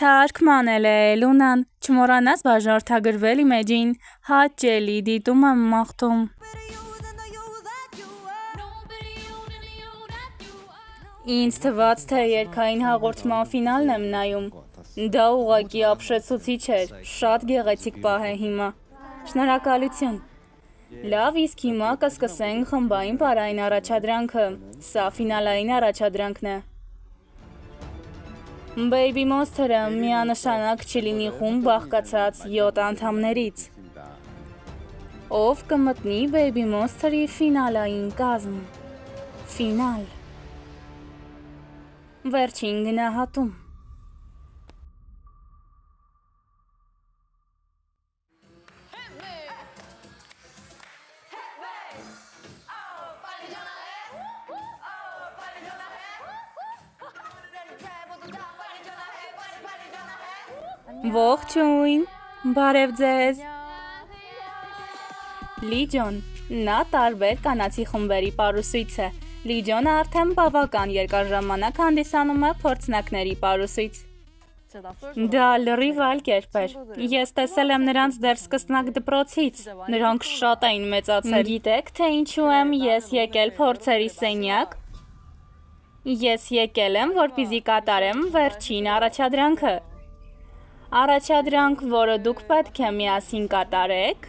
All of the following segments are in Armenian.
Թարգմանել է Լունան, չմոռանաս բաժանորդագրվել իմեջին, հաճելի դիտում եմ մաղթում։ Ինձ թվաց, թե երգային հաղորդման ֆինալն եմ նայում։ Դա ուղղակի ապշեցուցիչ էր, շատ գեղեցիկ պահ է հիմա։ Շնորհակալություն։ Լավ, իսկ հիմա կսկսենք խմբային պարային առաջադրանքը։ Սա ֆինալային առաջադրանքն է։ Baby Monster-ը միանշանակ չլինի խումբ բաղկացած 7 անդամներից։ Ով կմտնի Baby Monster-ի ֆինալային կազմ։ Ֆինալ։ Վերջին գնահատում։ Ողջույն, բարև ձեզ։ Լիջոն, նա տարբեր կանացի խմբերի պարուսույց է։ Լիջոնը արդեն բավական երկար ժամանակ հանդիսանում է փորձնակների պարուսույց։ Դա լրիվ այլ կերպ էր։ Ես տեսել եմ նրանց դեռ սկսնակ դպրոցից։ Նրանք շատ էին մեծացել։ Գիտեք, թե ինչու եմ ես եկել փորձերի սենյակ։ Ես եկել եմ, որպեսզի կատարեմ վերջին առաջադրանքը։ Առաջադրանք, որը դուք պետք է միասին կատարեք,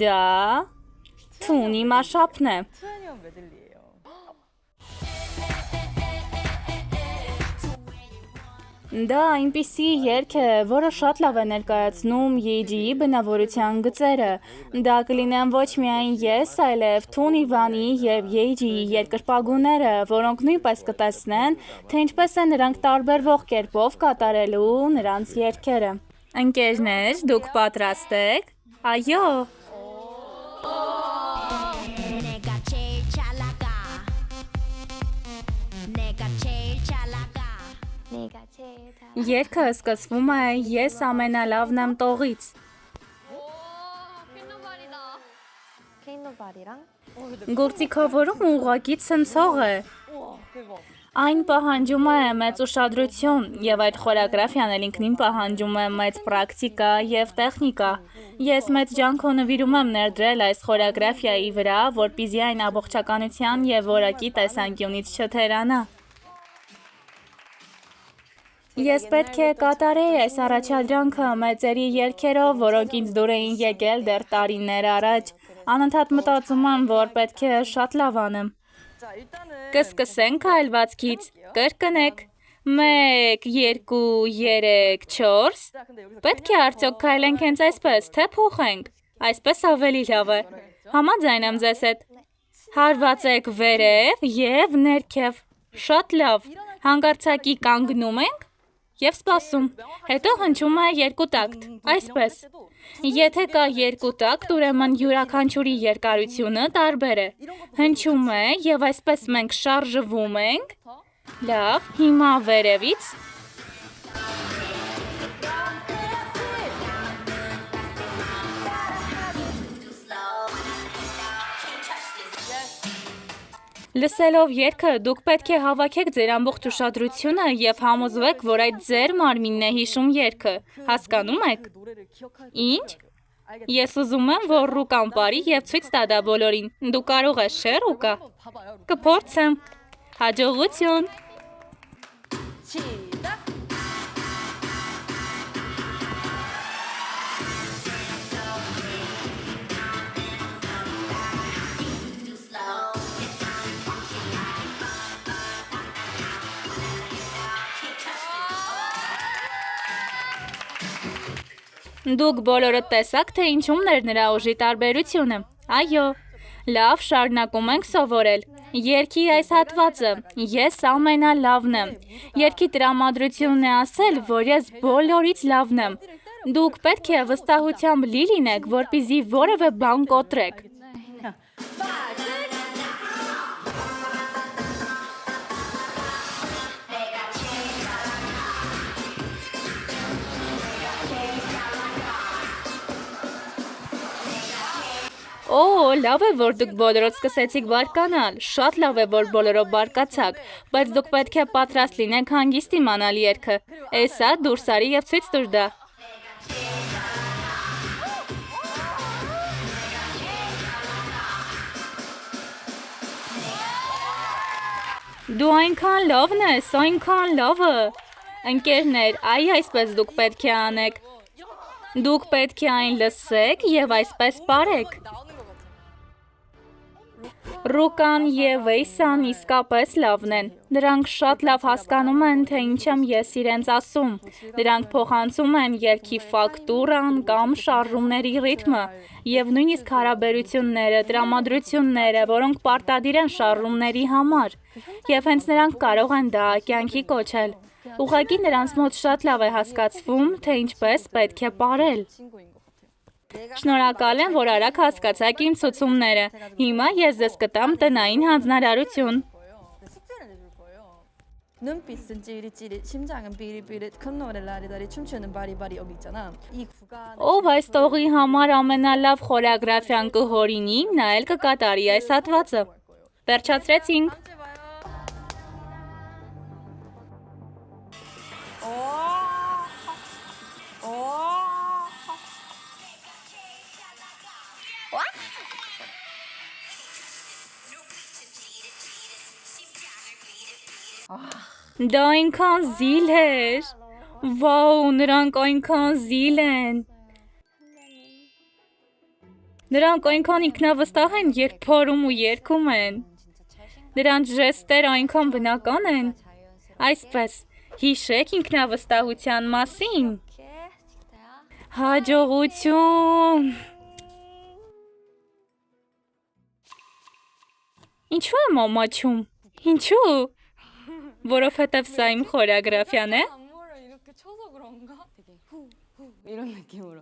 դա թունի մաշապն է։ Դա այնպիսի երգ է, որը շատ լավ է ներկայացնում Եյջիի բնավորության գծերը։ Դա կլինեն ոչ միայն ես, այլև Թուն Իվանի և Եյջիի երկրպագուները, որոնք նույնպես կտեսնեն, թե ինչպես է նրանք տարբերվող կերպով կատարելու նրանց երգերը։ Ընկերներ, դուք պատրաստ եք։ Այո։ Երգը սկսվում է «Ես ամենալավն եմ» տողից։ Գործիքավորում ուղղակի ցնցող է։ Այն պահանջում է մեծ ուշադրություն, և այդ խորեոգրաֆիան էլ ինքնին պահանջում է մեծ պրակտիկա և տեխնիկա։ Ես մեծ ջանք ու նվիրում եմ ներդրել այս խորեոգրաֆիայի վրա, որպեսզի այն ամբողջականության և որակի տեսանկյունից չթերանա։ Ես պետք է կատարեի այս առաջադրանքը մեծերի երգերով, որոնք ինձ դուր էին եկել դեռ տարիներ առաջ։ Անընդհատ մտածում եմ, որ պետք է շատ լավ անեմ։ Կսկսենք քայլվածքից, կրկնեք։ 1, 2, 3, 4։ Պետք է արդյոք քայլենք հենց այսպես, թե փոխենք։ Այսպես ավելի լավ է։ Համաձայն եմ ձեզ հետ։ Հարվածեք վերև և ներքև։ Շատ լավ։ Հանկարծակի կանգնում ենք և սպասում, հետո հնչում է 2 տակտ, այսպես։ Եթե կա 2 տակտ, ուրեմն յուրաքանչյուրի երկարությունը տարբեր է։ Հնչում է և այսպես մենք շարժվում ենք։ Լավ, հիմա վերևից։ Լսելով երգը, դուք պետք է հավաքեք ձեր ամբողջ ուշադրությունը և համոզվեք, որ այդ ձեր մարմինն է հիշում երգը։ Հասկանում եք։ Ինչ։ Ես ուզում եմ, որ ռուկան πάρի և ցույց տա դա բոլորին։ Դու կարող ես, չէ՞ ռուկա։ Կփորձեմ։ Հաջողություն։ Դուք բոլորդ տեսաք, թե ինչումն էր նրա ուժի տարբերությունը։ Այո։ Լավ, շարունակում ենք սովորել։ Երգի այս հատվածը «Ես ամենալավն եմ»։ Երգի տրամադրությունն է ասել, որ ես բոլորից լավն եմ։ Դուք պետք է վստահությամբ լի լինեք, որպեսզի որևէ բան կոտրեք։ Օ, լավ է, որ դուք բոլորով սկսեցիք բարկանալ, շատ լավ է, որ բոլորով բարկացաք, բայց դուք պետք է պատրաստ լինեք հանգիստ իմանալ երգը, էսա դուրս արի և ցույց տուր դա։ Դու այնքան լավն ես, այնքան լավը։ Ընկերներ, այսպես դուք պետք է անեք։ Դուք պետք է այն լսեք և այսպես պարեք։ Ռուկան և Էյսան իսկապես լավն են։ Նրանք շատ լավ հասկանում են, թե ինչ եմ ես իրենց ասում։ Նրանք փոխանցում են երգի ֆակտուրան կամ շարժումների ռիթմը և նույնիսկ հարաբերությունները, տրամադրությունները, որոնք պարտադիր են շարժումների համար։ Եվ հենց նրանք կարող են դա կյանքի կոչել։ Ուղղակի նրանց մոտ շատ լավ է հասկացվում, թե ինչպես պետք է պարել։ Շնորհակալ եմ, որ արագ հասկացաք իմ ցուցումները։ Հիմա ես ձեզ կտամ տնային հանձնարարություն։ 눈빛은 찌릿찌릿, 심장은 비릿비릿, 콧노래를 라리라리 춤추는 바리바리 여기 있잖아. 이 구간 Ով այս տողի համար ամենալավ խորեոգրաֆիան կհորինի, նա էլ կկատարի այս հատվածը։ Վերջացրեցինք։ Դա այնքան զիլ էր։ Վաու, նրանք այնքան զիլ են։ Նրանք այնքան ինքնավստահ են, երբ փորում ու երգում են։ Նրանց ժեստերը այնքան բնական են։ Այսպես, հիշեք ինքնավստահության մասին։ Հաջողություն։ Ինչու եմ ամաչում։ Ինչու։ Որովհետև սա իմ խորեոգրաֆիան է։ 안무를 이렇게 쳐서 그런가? 되게 후후 이런 느낌으로.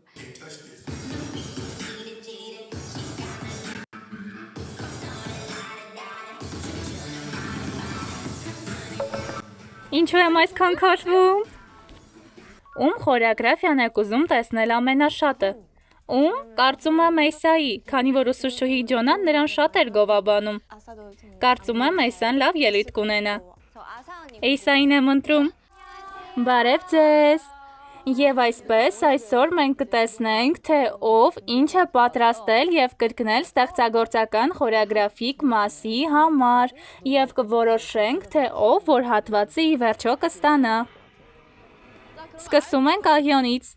Ինչու եմ այսքան քաշվում։ Ում խորեոգրաֆիան եք ուզում տեսնել ամենաշատը։ Ում կարծում եմ Էյսայի, քանի որ ուսուցչուհի Ջոնան նրան շատ էր գովաբանում։ 아사도 좀 Կարծում եմ Էյսան լավ ելույթ կունենա։ 저 아사님 Էյսային եմ ընտրում։ Բարև ձեզ։ Եվ այսպես այսօր մենք կտեսնենք, թե ով ինչ է պատրաստել և կրկնել ստեղծագործական խորեոգրաֆիկ մասի համար և կորոշենք, թե ով որ հատվածը ի վերջո կստանա։ Սկսում ենք ահյոնից։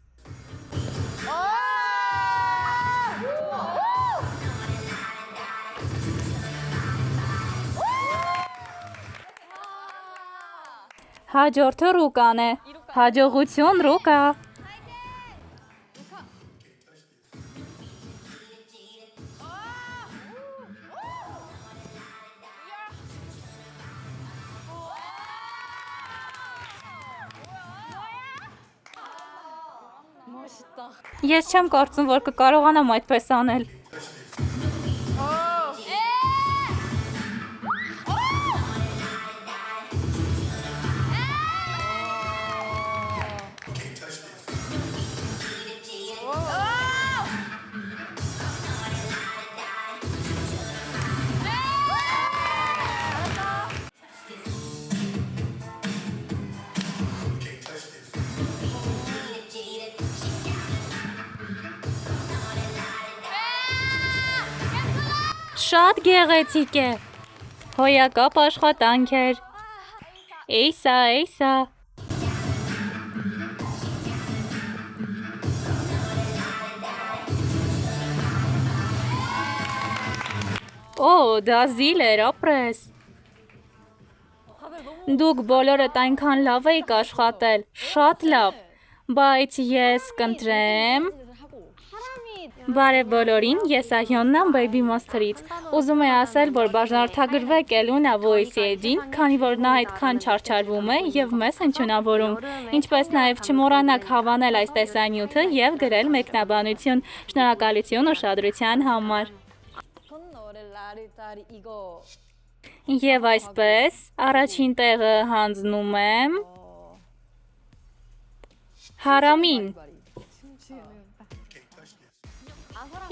Հաջորդը Ռուկան է։ Հաջողություն Ռուկա։ 멋있다. Ես չեմ կարծում, որ կկարողանամ այդպես անել։ Շատ գեղեցիկ է։ Հոյակապ աշխատանք էր։ Էյսա։ Օ, դա զիլ էր, ապրես։ Դուք բոլորդ այնքան լավ էիք աշխատել, շատ լավ, բայց ես կընտրեմ։ Բարև բոլորին, ես Ահյոնն եմ Baby Monster-ից։ Ուզում եմ ասել, որ բաժանորդագրվեք Էլունա Voice-ին, քանի որ նա այդքան չարչարվում է և մեզ հնչյունավորում։ Ինչպես նաև չմոռանաք հավանել այս տեսանյութը և գրել մեկնաբանություն։ Շնորհակալություն ուշադրության համար։ 콧노래 라리라리 이거 Եվ այսպես, առաջին տեղը հանձնում եմ Հարամին։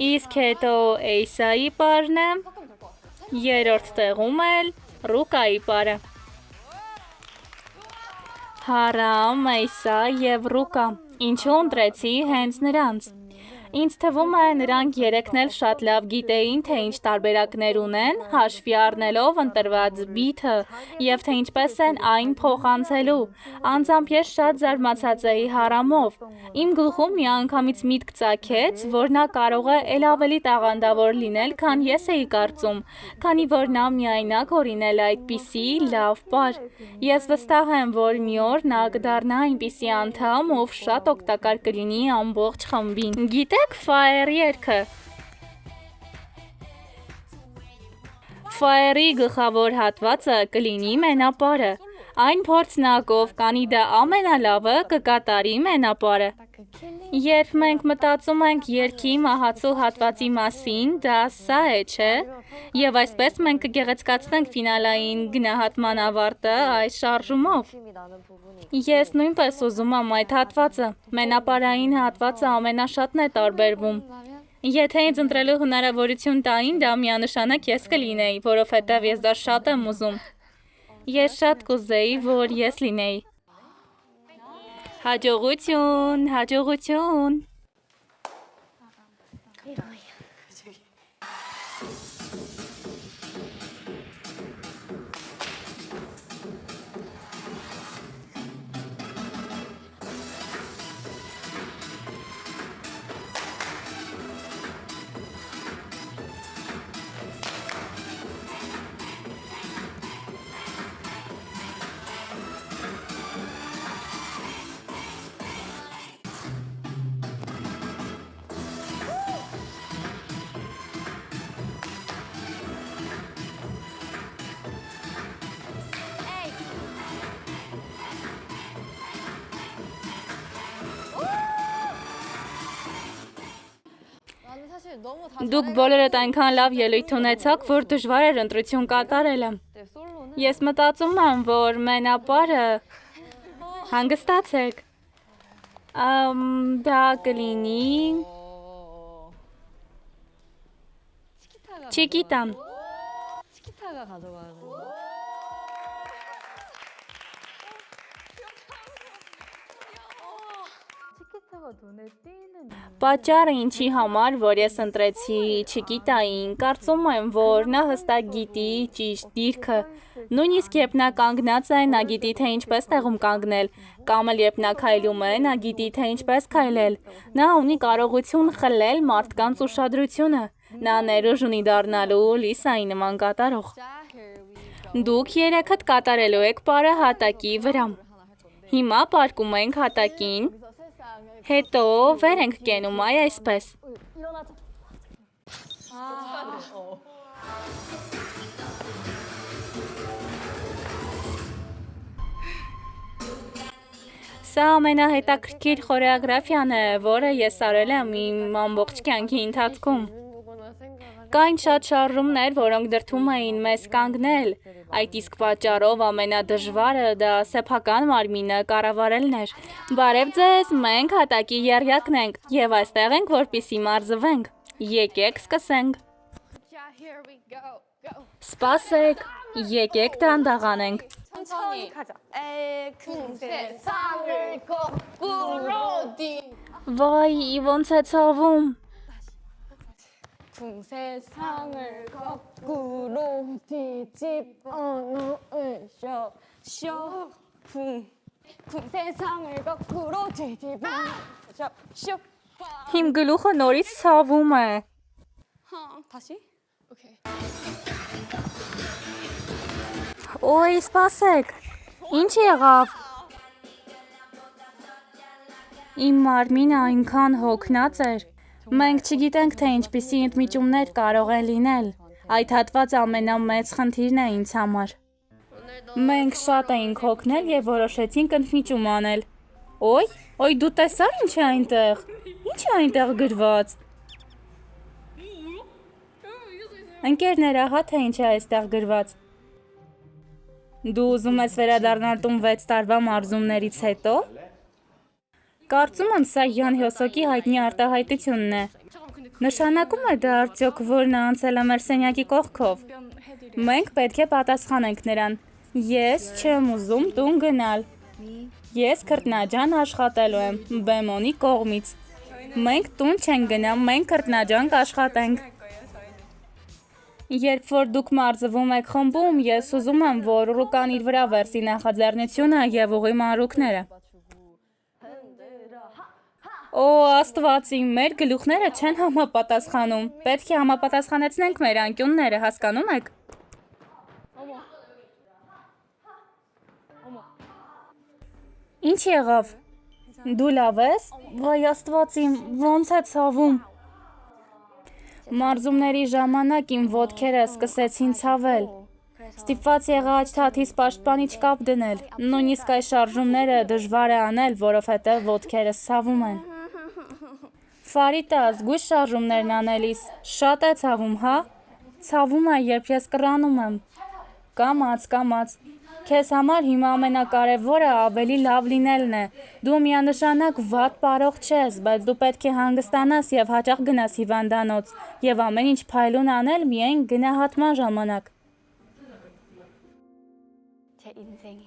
Իսկ հետո Էյսայի պարն է, երրորդ տեղում էլ Ռուկայի պարը։ Հարամ, Էյսա և Ռուկա, ինչու ընտրեցի հենց նրանց։ Ինձ թվում է նրանք երեքն էլ շատ լավ գիտեին, թե ինչ տարբերակներ ունեն, հաշվի առնելով ընտրված բիթը և թե ինչպես են այն փոխանցելու։ Անձամբ ես շատ զարմացած էի Հարամով։ Իմ գլխում միանգամից միտք ծագեց, որ նա կարող է էլ ավելի տաղանդավոր լինել, քան ես էի կարծում, քանի որ նա միայնակ հորինել այդպիսի լավ պար։ Ես վստահ եմ, որ մի օր նա կդառնա այնպիսի անդամ, ով շատ օգտակար կլինի ամբողջ խմբին։ Գիտեք Fire երգը։ Fire-ի գլխավոր հատվածը կլինի մենապարը։ Այն փորձնակով կանի դա ամենալավը կկատարի մենապարը։ Երբ մենք մտածում ենք երգի մահացու հատվածի մասին, դա սա է, չէ՞։ Եվ այսպես մենք կգեղեցկացնենք ֆինալային գնահատման ավարտը այս շարժումով։ Ես նույնպես ուզում եմ այդ հատվածը։ Մենապարային հատվածը ամենաշատն է տարբերվում։ Եթե ինձ ընտրելու հնարավորություն տային, դա միանշանակ ես կլինեի, որովհետև ես դա շատ եմ ուզում։ Ես շատ կուզեի, որ ես լինեի։ Հաջողություն, հաջողություն։ Դուք բոլորդ այնքան լավ ելույթ ունեցաք, որ դժվար էր ընտրություն կատարելը։ Ես մտածում եմ, որ մենապարը հանգստացեք։ Դա կլինի Չիկիտան։ 치키타가 가져가는. 치키타가 눈에 띄는. Պատճառը ինչի համար, որ ես ընտրեցի Չիկիտային, կարծում եմ, որ նա հստակ գիտի ճիշտ դիրքը։ Նույնիսկ երբ նա կանգնած է, նա գիտի, թե ինչպես տեղում կանգնել, կամ էլ երբ նա քայլում է, նա գիտի, թե ինչպես քայլել։ Նա ունի կարողություն խլել մարդկանց ուշադրությունը։ Նա ներուժ ունի դառնալու Լիսայի նման կատարող։ Դուք երեքդ կատարելու եք պարը հատակի վրա։ Հիմա պարկում ենք հատակին, հետո վեր ենք կենում, այսպես։ Սա ամենահետաքրքիր խորեոգրաֆիան է, որը ես արել եմ իմ ամբողջ կյանքի ընթացքում։ Կային շատ շարժումներ, որոնք դրդում էին մեզ կանգնել, այդ իսկ պատճառով ամենադժվարը դա սեփական մարմինը կառավարելն էր։ Բարև ձեզ, մենք հատակի եռյակն ենք, և այստեղ ենք, որպեսզի մարզվենք։ Եկեք սկսենք։ Սպասեք, եկեք դանդաղանենք։ 천천히 가자. 큰 세상을 거꾸로 뒤. Վայ, ոնց է ցավում։ 큰 세상을 거꾸로 뒤집어 놓을 쇼. 큰 세상을 거꾸로 뒤집어 쇼. Իմ գլուխը նորից ցավում է։ 다시? 오케이. Ոյ, սպասեք։ Ինչ եղավ։ Իմ մարմինը այնքան հոգնած էր։ Մենք չգիտենք, թե ինչպիսի ընդմիջումներ կարող են լինել։ Այդ հատվածը ամենամեծ խնդիրն է ինձ համար։ Մենք շատ էինք հոգնել և որոշեցինք ընդմիջում անել։ Ոյ, դու տեսա՞ր ինչ է այնտեղ։ Ինչ է այնտեղ գրված։ Ընկերներ, ահա թե ինչ է այստեղ գրված։ Դու ուզում ես վերադառնալ տուն 6 տարվա մարզումներից հետո։ Կարծում եմ սա Յան Հյոսոկի հայտնի արտահայտությունն է։ Նշանակում է դա արդյոք, որ նա անցել է մեր սենյակի կողքով։ Մենք պետք է պատասխանենք նրան։ Ես չեմ ուզում տուն գնալ։ Ես քրտնաջան աշխատելու եմ Բեմոնի կողմից։ Մենք տուն չենք գնա, մենք քրտնաջան կաշխատենք։ Երբ որ դուք մարզվում եք խմբում, ես ուզում եմ, որ Ռուկան իր վրա վերցի նախաձեռնությունը և ուղղի մանրուքները։ Օ, Աստվածի, մեր գլուխները չեն համապատասխանում։ Պետք է համապատասխանեցնենք մեր անկյունները, հասկանում եք։ Ինչ եղավ։ Դու լավ ես։ Վայ Աստվածի, ոնց է ցավում։ Մարզումների ժամանակ իմ ոտքերը սկսեցին ցավել։ Ստիպված եղա աչթաթիս պաշտպանիչ կապ դնել։ Նույնիսկ այս շարժումները դժվար է անել, որովհետև ոտքերս ցավում են։ Ֆարիտա, զգույշ շարժումներն անելիս շատ է ցավում, հա։ Ցավում է, երբ ես կռանում եմ։ Կամաց։ Քեզ համար հիմա ամենակարևորը ավելի լավ լինելն է։ Դու միանշանակ վատ պարող չես, բայց դու պետք է հանգստանաս և հաճախ գնաս հիվանդանոց և ամեն ինչ փայլուն անել միայն գնահատման ժամանակ։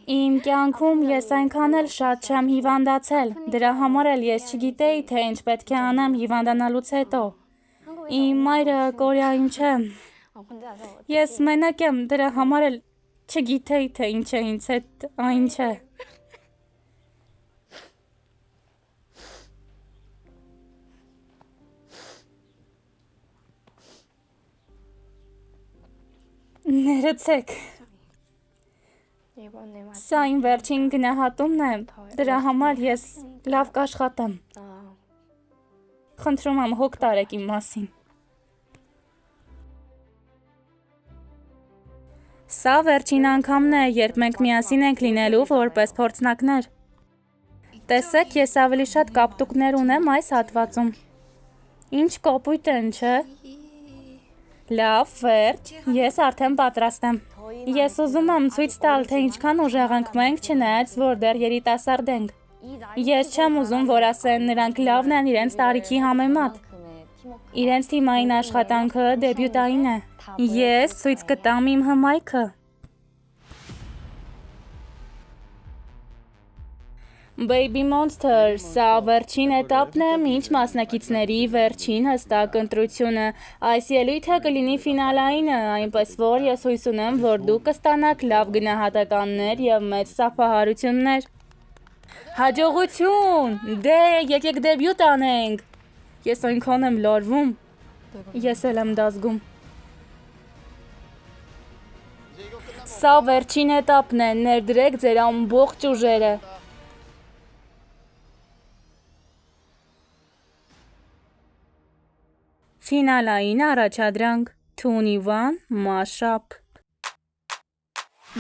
Իմ կյանքում ես այնքան էլ շատ չեմ հիվանդացել, դրա համար էլ ես չգիտեի, թե ինչ պետք է անեմ հիվանդանալուց հետո։ Իմ մայրը Կորեայում չէ։ Ես մենակ եմ, դրա համար էլ չգիտեի, թե ինչ է ինձ հետ, այն չէ։ Ներեցեք։ Սա իմ վերջին գնահատումն է, դրա համար ես լավ կաշխատեմ։ Խնդրում եմ հոգ տարեք իմ մասին։ Սա վերջին անգամն է, երբ մենք միասին ենք լինելու որպես փորձնակներ։ Տեսեք, ես ավելի շատ կապտուկներ ունեմ այս հատվածում։ Ինչ կոպույտ են, չէ։ Լավ, վերջ, ես արդեն պատրաստ եմ։ Ես ուզում եմ ցույց տալ, թե ինչքան ուժեղ ենք մենք, չնայած որ դեռ երիտասարդ ենք։ Ես չեմ ուզում, որ ասեն նրանք լավն են իրենց տարիքի համեմատ։ Իրենց թիմային աշխատանքը դեբյուտային է։ Ես ցույց կտամ իմ հմայքը։ Baby Monster, սա վերջին էտապն է, մինչ մասնակիցների վերջին հստակ ընտրությունը։ Այս ելույթը կլինի ֆինալայինը, այնպես որ ես հույս ունեմ, որ դուք կստանաք լավ գնահատականներ և մեծ սափահարություններ։ Հաջողություն, դե եկեք դեբյուտ անենք։ Ես այնքան եմ լարվում, ես էլ եմ դա զգում։ Սա վերջին էտապն է, ներդրեք ձեր ամբողջ ուժերը։ Ֆինալային առաջադրանք 21 Mashup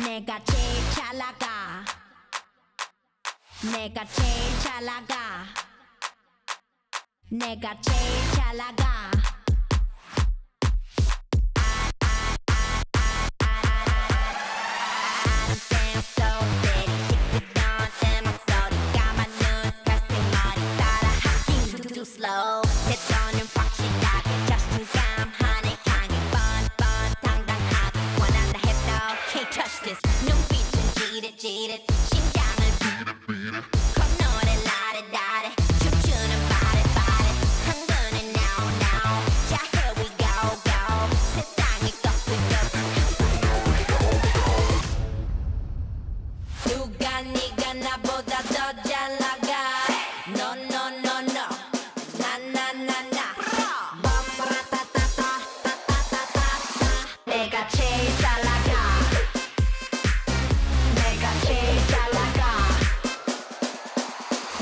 내가 제일 잘 나가 내가 제일 잘 나가 내가 제일 잘 나가 Slow, 대전은 확실하게 자신감하네 강해 뻔뻔당당하게 원한다 해도 can't touch this 눈빛은 지릿지릿 심장을 비릿비릿 콧노래 라레라레 춤추는 바레바레 흥분은 now now 자 here we go go 세상이 꺾이고 누가 네가 나보다 더 잘 나가 No no no no 내가 제일 잘 나가 내가 제일 잘 나가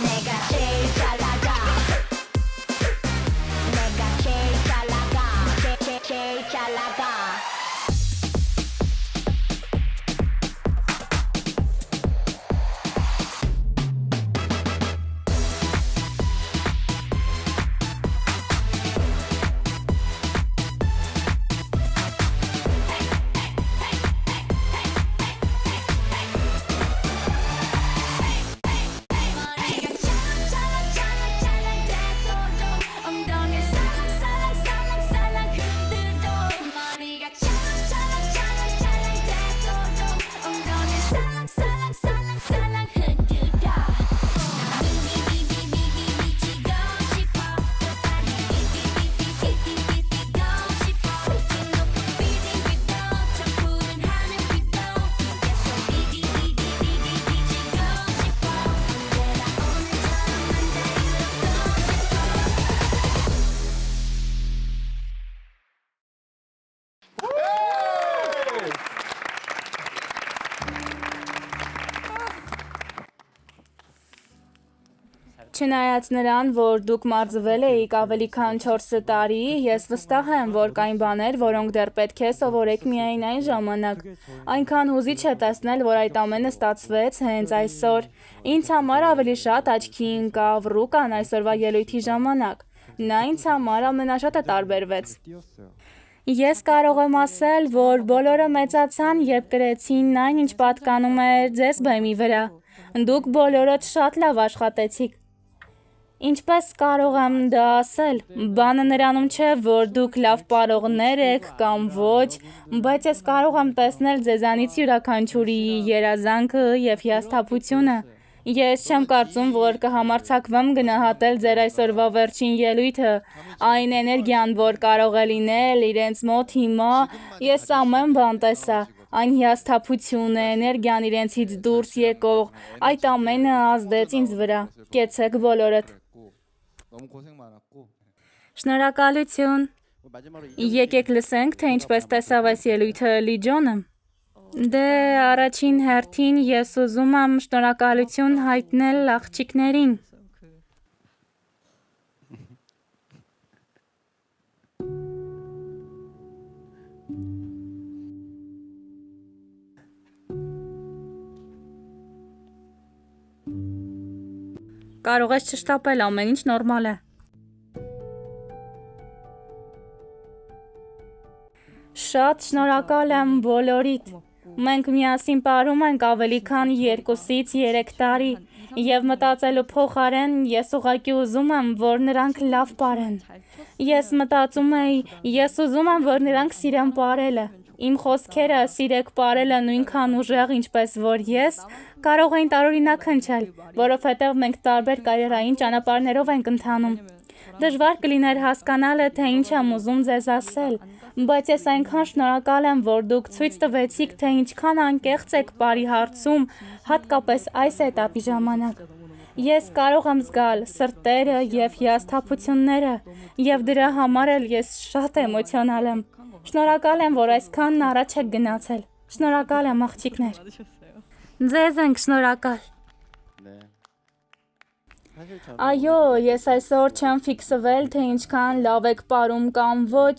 내가 제일 잘 나가 내가 제일 잘 나가 제일 잘 나가 머리가 점점 Չնայած նրան, որ դուք մարզվել եք ավելի քան 4 տարի, ես վստահ եմ, որ կային բաներ, որոնք դեռ պետք է սովորեք միայն այն ժամանակ։ Այնքան հուզիչ է տեսնել, որ այդ ամենը ստացվեց հենց այսօր։ Ինձ համար ավելի շատ աչքի ընկավ Ռուկան այսօրվա ելույթի ժամանակ։ Նա ինձ համար ամենաշատը տարբերվեց։ Ես կարող եմ ասել, որ բոլորը մեծացան, երբ կրեցին այն, ինչ պատկանում է ձեզ բեմի վրա։ Դուք բոլորդ շատ լավ աշխատեցիք։ Ինչպես կարող եմ դա ասել, բանը նրանում չէ, որ դուք լավ պարողներ եք կամ ոչ, բայց ես կարող եմ տեսնել ձեզանից յուրաքանչյուրի երազանքը և հիասթափությունը։ Ես չեմ կարծում, որ կհամարձակվեմ գնահատել ձեր այսօրվա վերջին ելույթը, այն էներգիան, որ կարող է լինել իրենց մոտ հիմա, ես ամեն բան տեսա, այն հիասթափությունը, էներգիան իրենցից դուրս եկող, այդ ամենը ազդեց ինձ վրա, կեցեք բոլորդ։ 너무 고생 많았고 Շնորհակալություն։ Եկեք լսենք, թե ինչպես տեսավ այս ելույթը Լի Ջոնը։ Դե առաջին հերթին ես ուզում եմ շնորհակալություն հայտնել աղջիկներին։ Կարող ես չշտապել, ամեն ինչ նորմալ է։ Շատ շնորհակալ եմ բոլորիդ։ Մենք միասին ապրում ենք ավելի քան 2-ից 3 տարի, եւ մտածելու փոխարեն ես ուղղակի ուզում եմ, որ նրանք լավ ապրեն։ Ես մտածում էի, ես ուզում եմ, որ նրանք սիրեն ապրելը։ Իմ խոսքերը սիրեք ապրելը նույնքան ուժեղ, ինչպես որ ես, կարող էին տարօրինակ հնչել, որովհետև մենք տարբեր կարիերային ճանապարհներով ենք ընթանում։ Դժվար կլիներ հասկանալը, թե ինչ եմ ուզում ձեզ ասել, բայց ես այնքան շնորհակալ եմ, որ դուք ցույց տվեցիք, թե ինչքան անկեղծ եք բարի հարցում, հատկապես այս էտապի ժամանակ։ Ես կարող եմ զգալ սրտերը և հիասթափությունները, և դրա համար էլ ես շատ էմոցիոնալ եմ։ Շնորհակալ եմ, որ այսքան առաջ եք գնացել։ Շնորհակալ եմ, աղջիկներ։ Ձեզ ենք շնորհակալ։ 네. Այո, ես այսօր չեմ ֆիքսվել, թե ինչքան լավ եք ապրում կամ ոչ,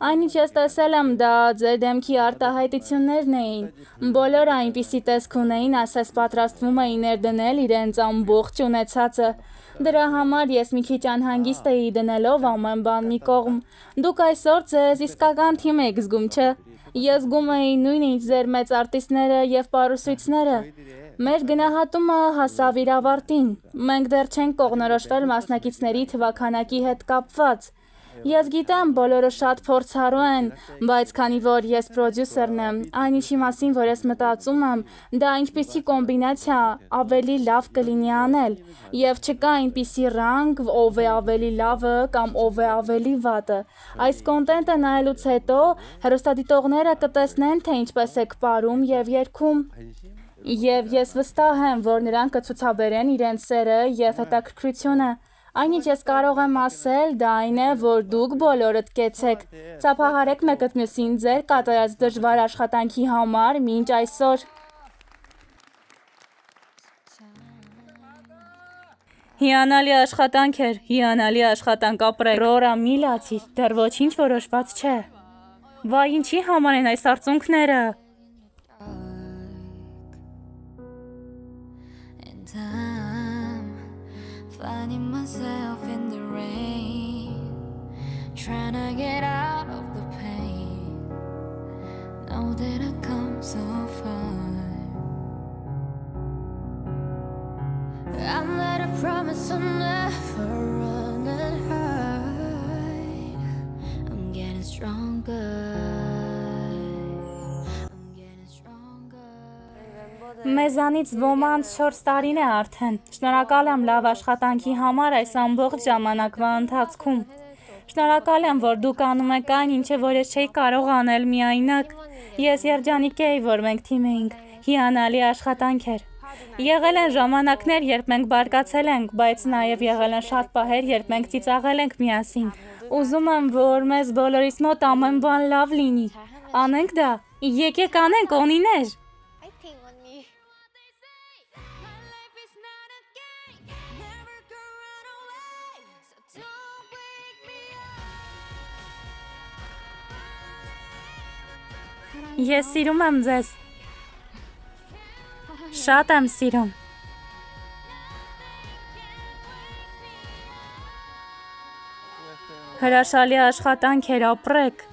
այնինչ ես տեսել եմ, դա ձեր դեմքի արտահայտություններն էին։ Բոլորը այնպիսի տեսք ունեին, ասես պատրաստվում էին ներդնել իրենց ամբողջ ունեցածը։ Դրա համար ես մի քիչ անհանգիստ էի դնելով ամեն բան մի կողմ։ Դուք այսօր ձեզ իսկական թիմ եք զգում, չէ՞։ Ես զգում էի նույնիսկ ձեր մեծ արտիստները և պարուսույցները։ Մեր գնահատումը հասավ իր ավարտին։ Մենք դեռ չենք կողմնորոշվել մասնակիցների թվաքանակի հետ կապված։ Ես գիտեմ, բոլորը շատ փորձառու են, բայց քանի որ ես պրոդյուսերն եմ, այն ինչի մասին, որ ես մտածում եմ, դա ինչպիսի կոմբինացիա ավելի լավ կլինի անել, եւ չկա այնպիսի ռանգ, ով է ավելի լավը կամ ով է ավելի վատը։ Այս կոնտենտը նայելուց հետո հեռուստադիտողները կտեսնեն, թե ինչպես եք ապրում եւ երգում։ Եվ ես վստահ եմ, որ նրանք կցուցաբերեն իրենց սերը եւ հետաքրքրությունը։ Այն ինչ ես կարող եմ ասել, դա այն է, որ դուք բոլորդ կեցեք։ Ծափահարեք մեկըդ մյուսին ձեր կատարած դժվար աշխատանքի համար մինչ այսօր։ Հիանալի աշխատանք էր, հիանալի աշխատանք ապրեք։ Ռորա, մի լացիր, դեռ ոչինչ որոշված չէ։ Վայ, ինչի համար են այս արցունքները։ And I'm finding myself in the rain, trying to get out of the pain. Know that I've come so far. I'm not a promise I'll never run and hide. I'm getting stronger. Մեզանից ոմանց 4 տարին է արդեն։ Շնորհակալ եմ լավ աշխատանքի համար այս ամբողջ ժամանակվա ընթացքում։ Շնորհակալ եմ, որ դուք անում եք այն, ինչը որ ես չէի կարող անել միայնակ։ Ես երջանիկ էի, որ մենք թիմ էինք։ Հիանալի աշխատանք էր։ Եղել են ժամանակներ, երբ մենք բարկացել ենք, բայց նաև եղել են շատ պահեր, երբ մենք ծիծաղել ենք միասին։ Ուզում եմ, որ մեզ բոլորիս մոտ ամեն բան լավ լինի։ Անենք դա։ Եկեք անենք, օնիներ։ 파이팅 언니. Ես սիրում եմ ձեզ։ Շատ եմ սիրում։ Հրաշալի աշխատանք էր, ապրեք։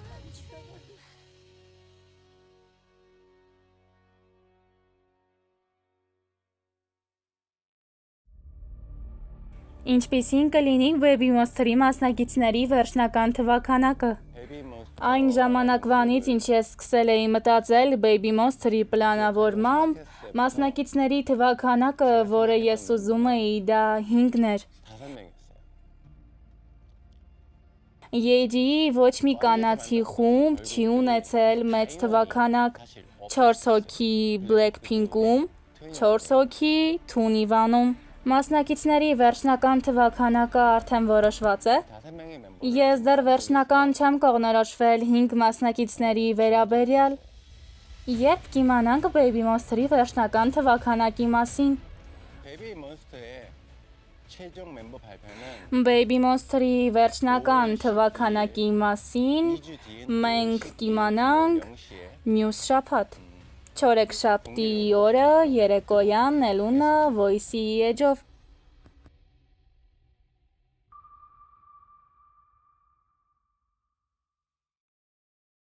Ինչպիսին կլինի Baby Monster-ի մասնակիցների վերջնական թվաքանակը։ Այն ժամանակվանից, ինչ ես սկսել էի մտածել Baby Monster-ի պլանավորմամբ, մասնակիցների թվաքանակը, որը ես ուզում էի, դա 5-ն էր։ Yeji-ի ոչ մի կանացի խումբ չի ունեցել մեծ թվաքանակ, 4 հոգի Blackpink-ում, 4 հոգի Tunivan-ում։ Մասնակիցների վերջնական թվաքանակը արդեն որոշված է։ Ես դեռ վերջնական չեմ կողմնորոշվել 5 մասնակիցների վերաբերյալ։ Երբ կիմանանք Baby Monster-ի վերջնական թվաքանակի մասին։ Baby Monster-ի վերջնական թվաքանակի մասին մենք կիմանանք մյուս շաբաթ։ Չորեքշաբթի օրը երեկոյան Eluna Voice-ի էջով։